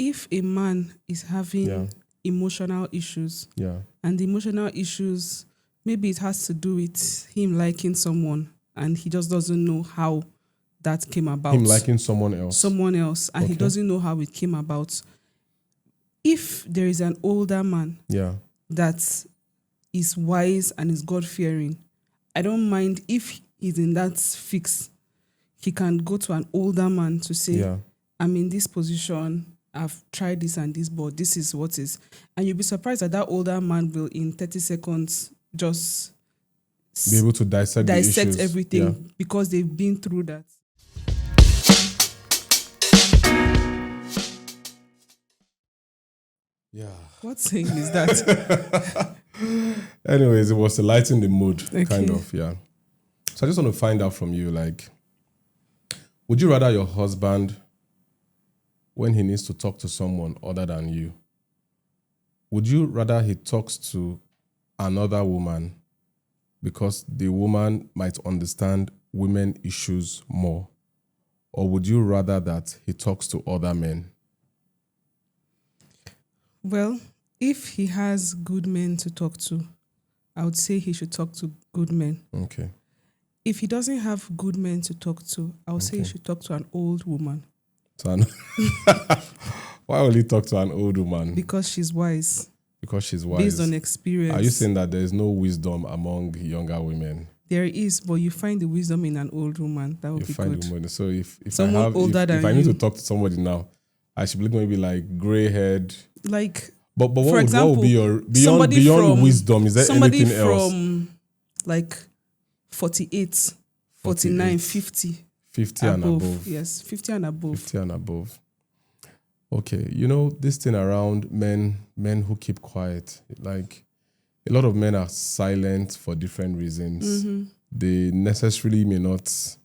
if a man is having Yeah. emotional issues, Yeah. and the emotional issues, maybe it has to do with him liking someone and he just doesn't know how that came about. Him liking someone else. And he Okay. doesn't know how it came about. If there is an older man Yeah. that is wise and is God-fearing, I don't mind if he's in that fix. He can go to an older man to say, Yeah. I'm in this position, I've tried this and this, but this is what is. And you'll be surprised that older man will, in 30 seconds, just Be able to dissect the issues. everything, Yeah. because they've been through that. Yeah. What saying is that? Anyways, it was to lighten the mood, kind Okay. of, yeah. So I just want to find out from you, like, would you rather your husband, when he needs to talk to someone other than you, would you rather he talks to another woman because the woman might understand women issues more? Or would you rather that he talks to other men? Well, if he has good men to talk to, I would say he should talk to good men. Okay. If he doesn't have good men to talk to, I would say he should talk to an old woman. Why will he talk to an old woman? Because she's wise. Because she's wise. Based on experience. Are you saying that there is no wisdom among younger women? There is, but you find the wisdom in an old woman. That would be good. The woman. So if Someone older than if I need you. to talk to somebody now, I should be maybe like grey haired. Like, But what for would, example, what would be your somebody beyond from- wisdom? Is there somebody anything else? from like 48, 49, 50. 50 and above. Yes, 50 and above. 50 and above. Okay, you know, this thing around men who keep quiet, like a lot of men are silent for different reasons. Mm-hmm. They necessarily may not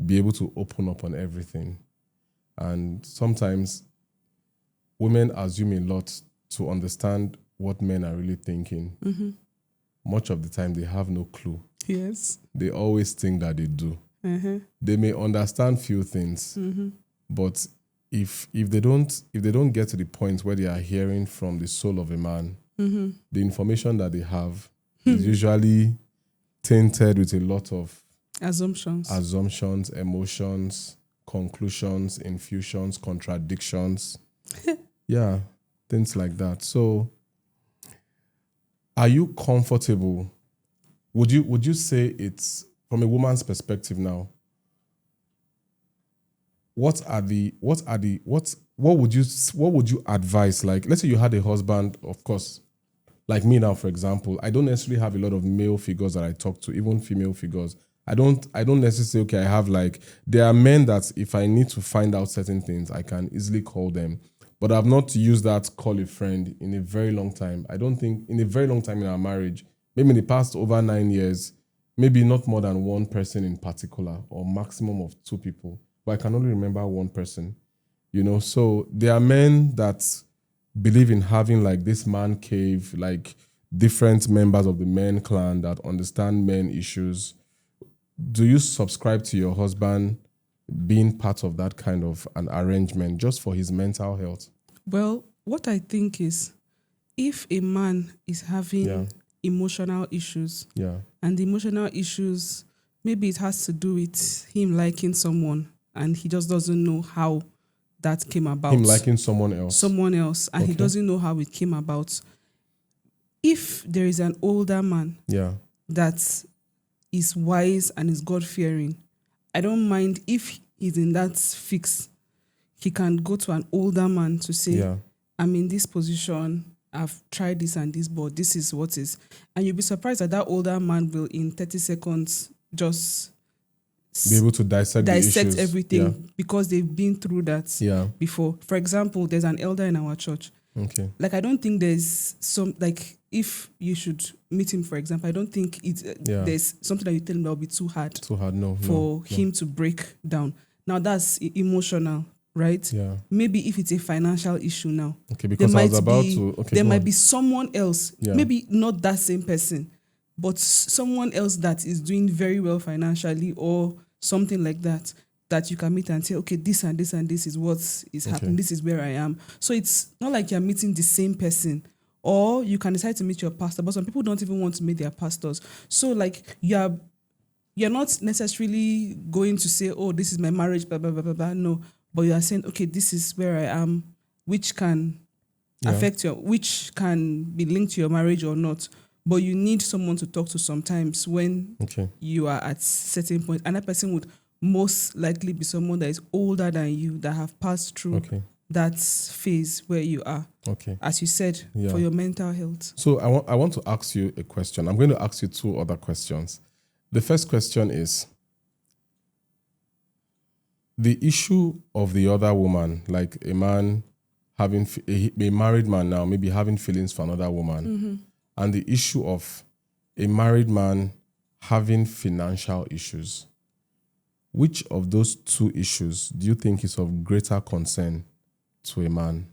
be able to open up on everything. And sometimes women assume a lot to understand what men are really thinking. Mm-hmm. Much Much of the time, they have no clue. Yes. They always think that they do. Uh-huh. They may understand few things, Mm-hmm. but if they don't get to the point where they are hearing from the soul of a man, Mm-hmm. the information that they have is usually tainted with a lot of Assumptions, emotions, conclusions, infusions, contradictions. Yeah, things like that. So, are you comfortable? Would you say it's from a woman's perspective now? What would you advise? Like, let's say you had a husband, of course, like me now, for example. I don't necessarily have a lot of male figures that I talk to, even female figures. I don't necessarily say, okay, I have like, there are men that if I need to find out certain things, I can easily call them. But I've not used that call a friend in a very long time. I don't think in a very long time in our marriage, maybe in the past over 9 years, maybe not more than one person in particular, or maximum of two people. But I can only remember one person, you know. So there are men that believe in having like this man cave, like different members of the men clan that understand men issues. Do you subscribe to your husband being part of that kind of an arrangement just for his mental health? Well, what I think is, if a man is having emotional issues, and the emotional issues, maybe it has to do with him liking someone and he just doesn't know how that came about. Him liking someone else. And he doesn't know how it came about. If there is an older man that is wise and is God-fearing, I don't mind if he's in that fix. He can go to an older man to say, I'm in this position, I've tried this and this, but this is what is. And you'll be surprised that older man will, in 30 seconds, just be able to dissect the issues. Everything, because they've been through that before. For example, there's an elder in our church. Okay. Like, I don't think there's some, like, if you should meet him, for example, I don't think there's something that you tell him that will be too hard. For him to break down. Now, that's emotional, right? Yeah. Maybe if it's a financial issue now. Okay, because I was about to... Okay, there might be someone else, maybe not that same person, but someone else that is doing very well financially or something like that that you can meet and say, okay, this and this and this is what is happening. This is where I am. So it's not like you're meeting the same person. Or you can decide to meet your pastor, but some people don't even want to meet their pastors. So like you're not necessarily going to say, oh, this is my marriage, blah, blah, blah, blah, blah. No. But you are saying, okay, this is where I am, which can affect which can be linked to your marriage or not. But you need someone to talk to sometimes when you are at certain point. And that person would most likely be someone that is older than you, that have passed through that phase where you are. As you said, for your mental health. So I want to ask you a question. I'm going to ask you 2 other questions. The first question is, the issue of the other woman, like a man having, a married man now, maybe having feelings for another woman, and the issue of a married man having financial issues. Which of those 2 issues do you think is of greater concern to a man?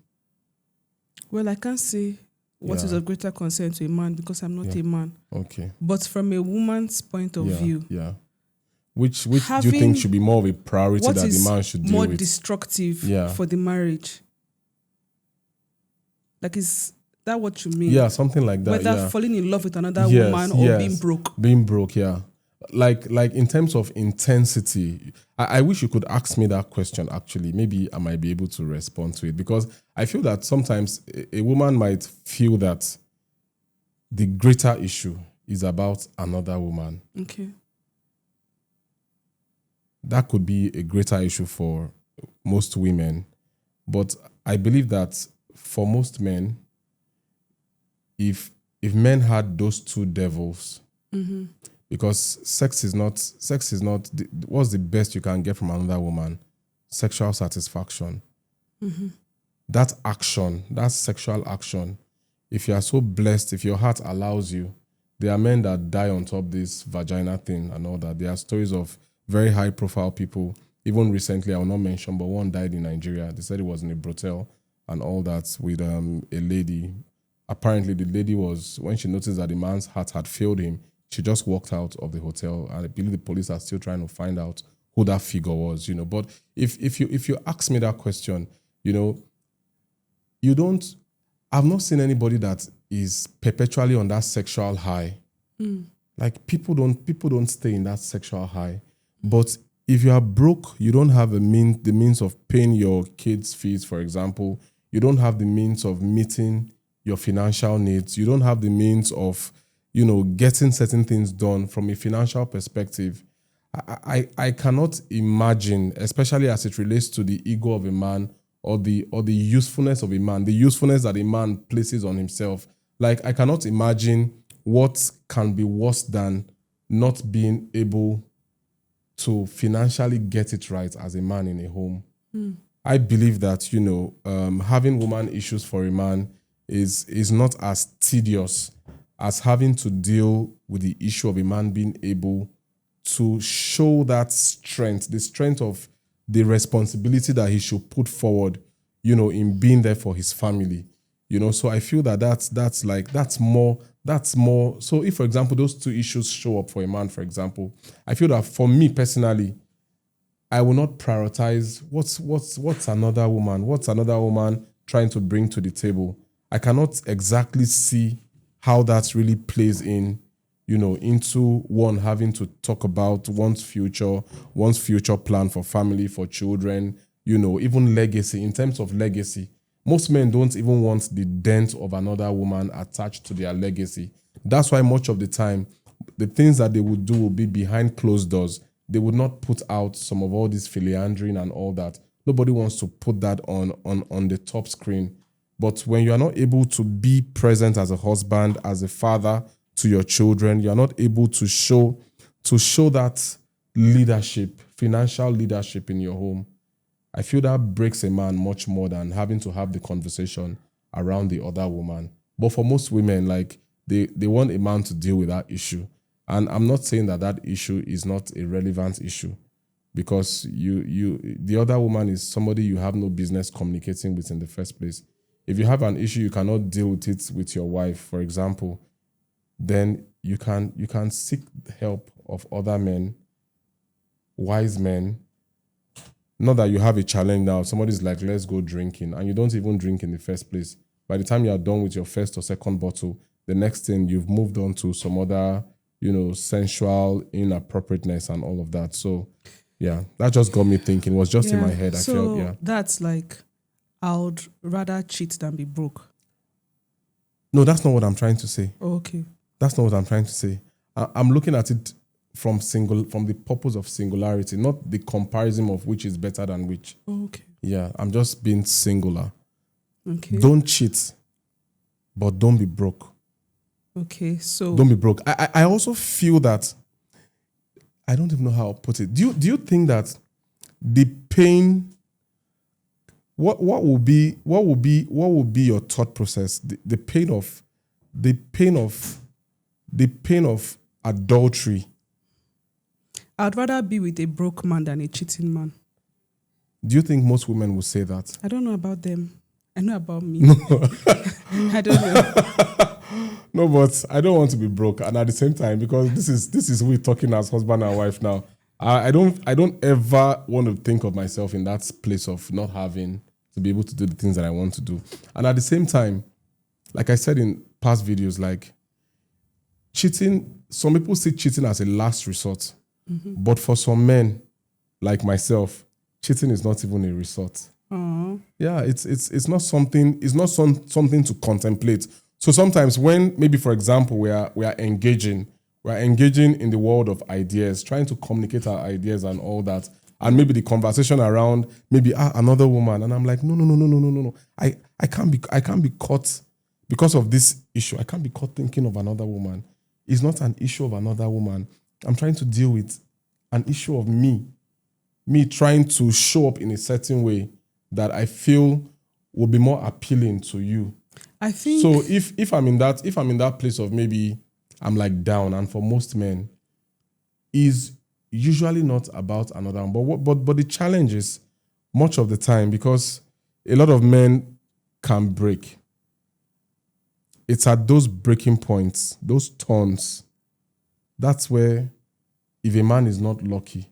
Well, I can't say what is of greater concern to a man because I'm not a man. But from a woman's point of view, which do you think should be more of a priority that the man should deal with? More destructive for the marriage? Like, is that what you mean? Yeah, something like that. Whether falling in love with another woman or being broke. Being broke, Like in terms of intensity, I wish you could ask me that question actually. Maybe I might be able to respond to it, because I feel that sometimes a woman might feel that the greater issue is about another woman. That could be a greater issue for most women. But I believe that for most men, if men had those 2 devils, because sex is not what's the best you can get from another woman? Sexual satisfaction. That action, that sexual action, if you are so blessed, if your heart allows you, there are men that die on top this vagina thing and all that. There are stories of very high profile people. Even recently, I will not mention, but one died in Nigeria. They said it was in a brothel and all that with a lady. Apparently, the lady was, when she noticed that the man's heart had failed him, she just walked out of the hotel. And I believe the police are still trying to find out who that figure was, But if you ask me that question, I've not seen anybody that is perpetually on that sexual high. Like people don't stay in that sexual high. But if you are broke, you don't have the means of paying your kids' fees, for example. You don't have the means of meeting your financial needs. You don't have the means of, getting certain things done from a financial perspective. I cannot imagine, especially as it relates to the ego of a man or the usefulness of a man, the usefulness that a man places on himself. Like, I cannot imagine what can be worse than not being able to financially get it right as a man in a home. I believe that, having woman issues for a man is not as tedious as having to deal with the issue of a man being able to show that strength, the strength of the responsibility that he should put forward, in being there for his family. So I feel that that's more. So if, for example, those 2 issues show up for a man, for example, I feel that for me personally, I will not prioritize what's another woman trying to bring to the table. I cannot exactly see how that really plays in, into one having to talk about one's future plan for family, for children, even legacy. In terms of legacy, most men don't even want the dent of another woman attached to their legacy. That's why much of the time, the things that they would do will be behind closed doors. They would not put out some of all this philandering and all that. Nobody wants to put that on the top screen. But when you are not able to be present as a husband, as a father to your children, you are not able to show that leadership, financial leadership in your home. I feel that breaks a man much more than having to have the conversation around the other woman. But for most women, like they want a man to deal with that issue. And I'm not saying that issue is not a relevant issue, because the other woman is somebody you have no business communicating with in the first place. If you have an issue, you cannot deal with it with your wife, for example, then you can seek the help of other men, wise men, not that you have a challenge now. Somebody's like, let's go drinking, and you don't even drink in the first place. By the time you are done with your first or second bottle, the next thing you've moved on to some other, sensual inappropriateness and all of that. So, yeah, that just got me thinking. It was just in my head. I felt, yeah. That's like, I would rather cheat than be broke. No, that's not what I'm trying to say. Oh, okay. That's not what I'm trying to say. I'm looking at it from the purpose of singularity, not the comparison of which is better than which. Oh, okay. Yeah, I'm just being singular. Okay. Don't cheat, but don't be broke. Okay, so don't be broke. I also feel that, I don't even know how to put it. Do you think that the pain, what will be your thought process? The pain of adultery. I'd rather be with a broke man than a cheating man. Do you think most women will say that? I don't know about them. I know about me. No. I don't know. No, but I don't want to be broke, and at the same time, because this is we talking as husband and wife now. I don't ever want to think of myself in that place of not having to be able to do the things that I want to do. And at the same time, like I said in past videos, like cheating, some people see cheating as a last resort. Mm-hmm. But for some men, like myself, cheating is not even a resort. Aww. Yeah, it's not something to contemplate. So sometimes when maybe, for example, we are engaging in the world of ideas, trying to communicate our ideas and all that, and maybe the conversation around maybe another woman, and I'm like, no. I can't be caught because of this issue. I can't be caught thinking of another woman. It's not an issue of another woman. I'm trying to deal with an issue of me trying to show up in a certain way that I feel will be more appealing to you. I think so. If I'm in that place of maybe I'm like down, and for most men, is usually not about another one. But the challenge is much of the time, because a lot of men can break. It's at those breaking points, those turns, that's where, if a man is not lucky,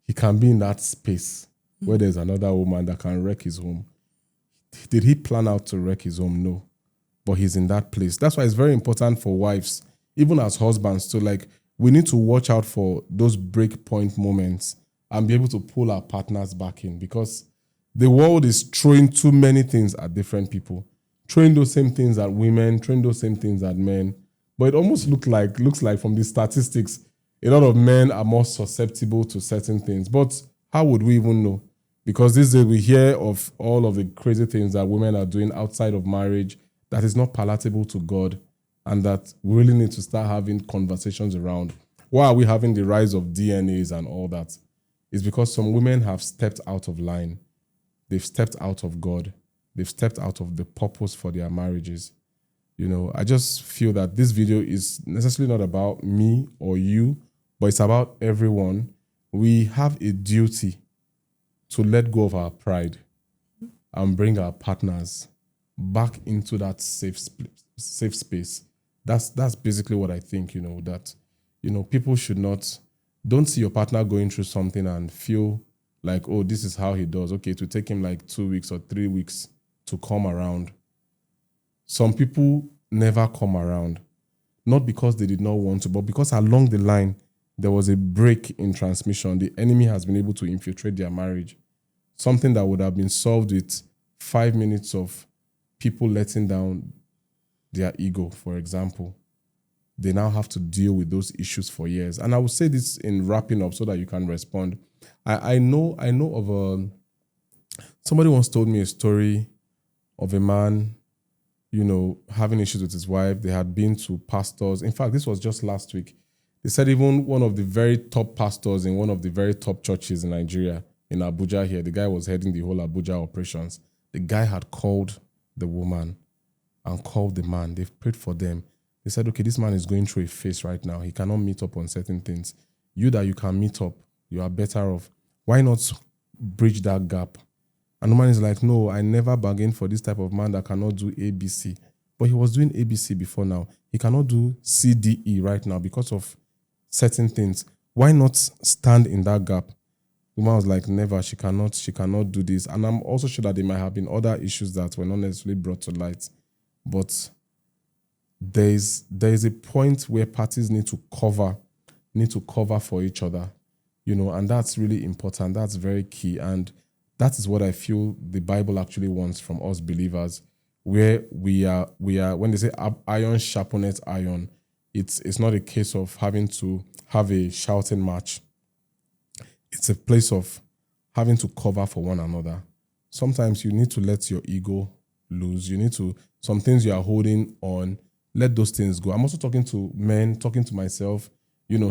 he can be in that space where there's another woman that can wreck his home. Did he plan out to wreck his home? No. But he's in that place. That's why it's very important for wives, even as husbands, to we need to watch out for those break point moments and be able to pull our partners back in, because the world is throwing too many things at different people. Throwing those same things at women, throwing those same things at men. But it almost looks like from the statistics, a lot of men are more susceptible to certain things. But how would we even know? Because these days we hear of all of the crazy things that women are doing outside of marriage that is not palatable to God, and that we really need to start having conversations around. Why are we having the rise of DNAs and all that? It's because some women have stepped out of line. They've stepped out of God. They've stepped out of the purpose for their marriages. I just feel that this video is necessarily not about me or you, but it's about everyone. We have a duty to let go of our pride and bring our partners back into that safe space. That's basically what I think, that, people should don't see your partner going through something and feel like, oh, this is how he does. Okay, it will take him like 2 weeks or 3 weeks to come around. Some people never come around, not because they did not want to, but because along the line, there was a break in transmission. The enemy has been able to infiltrate their marriage. Something that would have been solved with 5 minutes of people letting down their ego, for example. They now have to deal with those issues for years. And I will say this in wrapping up so that you can respond. I know of somebody once told me a story of a man, having issues with his wife. They had been to pastors. In fact, this was just last week. They said even one of the very top pastors in one of the very top churches in Nigeria, in Abuja here, the guy was heading the whole Abuja operations. The guy had called the woman and called the man. They've prayed for them. They said, okay, this man is going through a phase right now. He cannot meet up on certain things. You that you can meet up, you are better off. Why not bridge that gap? And the man is like, no, I never bargained for this type of man that cannot do ABC. But he was doing ABC before now. He cannot do CDE right now because of certain things. Why not stand in that gap? The woman was like, never, she cannot do this. And I'm also sure that there might have been other issues that were not necessarily brought to light. But there is a point where parties need to cover for each other, and that's really important. That's very key. And that is what I feel the Bible actually wants from us believers, where we are, when they say iron sharpeneth iron, it's not a case of having to have a shouting match. It's a place of having to cover for one another. Sometimes you need to let your ego loose. You need to, some things you are holding on, let those things go. I'm also talking to men, talking to myself.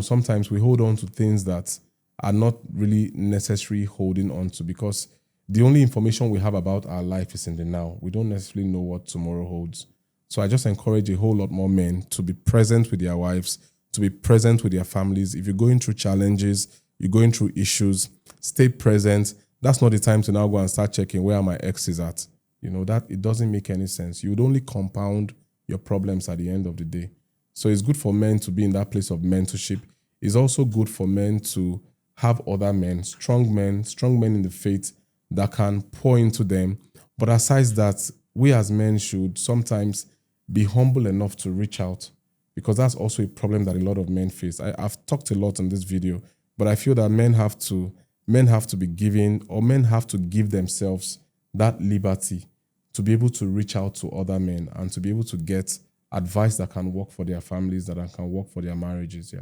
Sometimes we hold on to things that are not really necessary holding on to, because the only information we have about our life is in the now. We don't necessarily know what tomorrow holds. So I just encourage a whole lot more men to be present with their wives, to be present with their families. If you're going through challenges, you're going through issues, stay present. That's not the time to now go and start checking where my ex is at. That it doesn't make any sense. You would only compound your problems at the end of the day. So it's good for men to be in that place of mentorship. It's also good for men to have other men, strong men in the faith that can pour into them. But aside that, we as men should sometimes be humble enough to reach out, because that's also a problem that a lot of men face. I've talked a lot in this video, but I feel that men have to be given, or men have to give themselves that liberty to be able to reach out to other men and to be able to get advice that can work for their families, that can work for their marriages. Yeah.